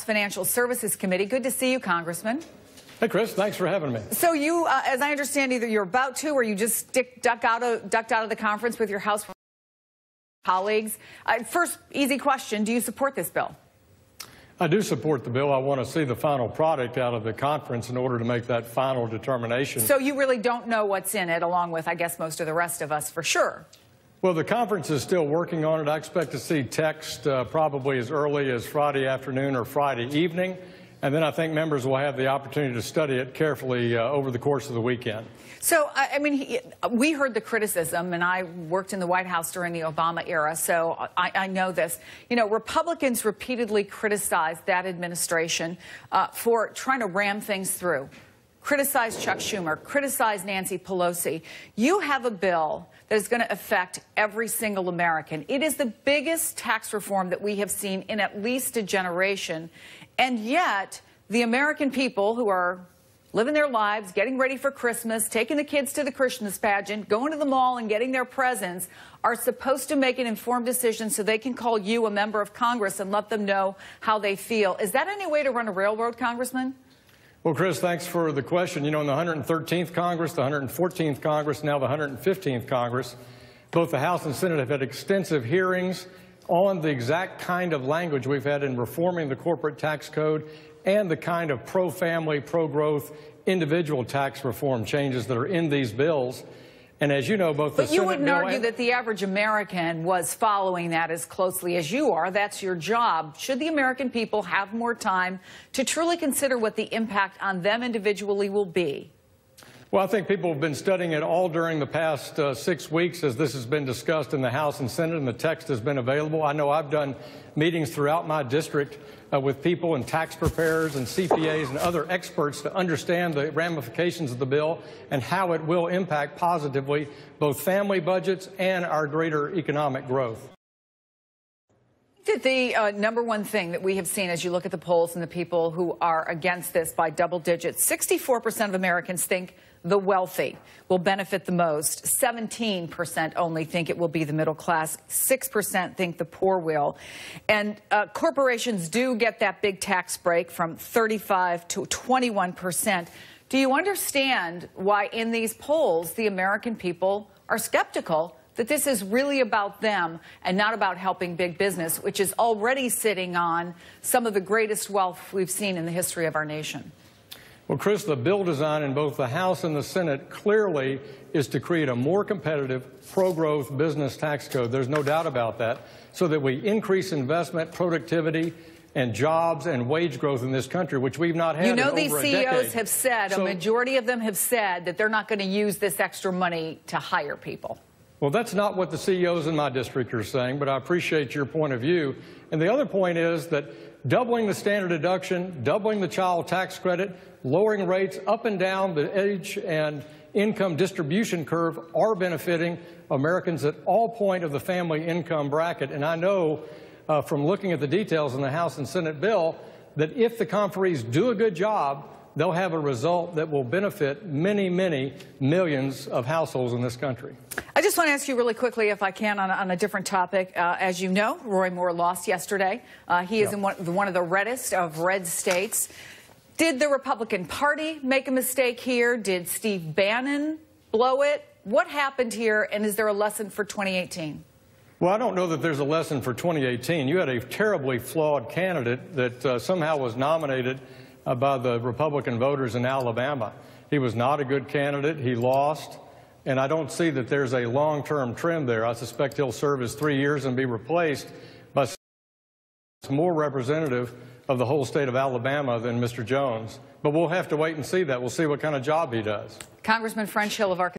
Financial Services Committee. Good to see you, Congressman. Hey, Chris, thanks for having me. So you, as I understand, either you're about to or you just ducked out of the conference with your House colleagues. First, easy question, do you support this bill? I do support the bill. I want to see the final product out of the conference in order to make that final determination. So you really don't know what's in it, along with, I guess, most of the rest of us, for sure. Well, the conference is still working on it. I expect to see text probably as early as Friday afternoon or Friday evening. And then I think members will have the opportunity to study it carefully over the course of the weekend. So, I mean, we heard the criticism, and I worked in the White House during the Obama era, so I know this. You know, Republicans repeatedly criticized that administration for trying to ram things through. Criticize Chuck Schumer, criticize Nancy Pelosi. You have a bill that is going to affect every single American. It is the biggest tax reform that we have seen in at least a generation. And yet, the American people who are living their lives, getting ready for Christmas, taking the kids to the Christmas pageant, going to the mall and getting their presents, are supposed to make an informed decision so they can call you a member of Congress and let them know how they feel. Is that any way to run a railroad, Congressman? Well, Chris, thanks for the question. You know, in the 113th Congress, the 114th Congress, now the 115th Congress, both the House and Senate have had extensive hearings on the exact kind of language we've had in reforming the corporate tax code and the kind of pro-family, pro-growth individual tax reform changes that are in these bills. And as you know, both the Senate bill... But you wouldn't argue that the average American was following that as closely as you are. That's your job. Should the American people have more time to truly consider what the impact on them individually will be? Well, I think people have been studying it all during the past 6 weeks as this has been discussed in the House and Senate and the text has been available. I know I've done meetings throughout my district with people and tax preparers and CPAs and other experts to understand the ramifications of the bill and how it will impact positively both family budgets and our greater economic growth. The number one thing that we have seen as you look at the polls and the people who are against this by double digits, 64% of Americans think the wealthy will benefit the most. 17% only think it will be the middle class. 6% think the poor will. And corporations do get that big tax break from 35 to 21%. Do you understand why in these polls the American people are skeptical that this is really about them and not about helping big business, which is already sitting on some of the greatest wealth we've seen in the history of our nation? Well, Chris, the bill design in both the House and the Senate clearly is to create a more competitive, pro-growth business tax code. There's no doubt about that, so that we increase investment, productivity, and jobs and wage growth in this country, which we've not had in over a decade. You know, these CEOs have said, a majority of them have said that they're not going to use this extra money to hire people. Well, that's not what the CEOs in my district are saying, but I appreciate your point of view. And the other point is that doubling the standard deduction, doubling the child tax credit, lowering rates up and down the age and income distribution curve are benefiting Americans at all point of the family income bracket. And I know from looking at the details in the House and Senate bill that if the conferees do a good job, they'll have a result that will benefit many, many millions of households in this country. I just want to ask you really quickly, if I can, on a different topic. As you know, Roy Moore lost yesterday. He is in one of the reddest of red states. Did the Republican Party make a mistake here? Did Steve Bannon blow it? What happened here, and is there a lesson for 2018? Well, I don't know that there's a lesson for 2018. You had a terribly flawed candidate that somehow was nominated by the Republican voters in Alabama. He was not a good candidate. He lost. And I don't see that there's a long-term trend there. I suspect he'll serve his 3 years and be replaced by someone more representative of the whole state of Alabama than Mr. Jones. But we'll have to wait and see that. We'll see what kind of job he does. Congressman French Hill of Arkansas.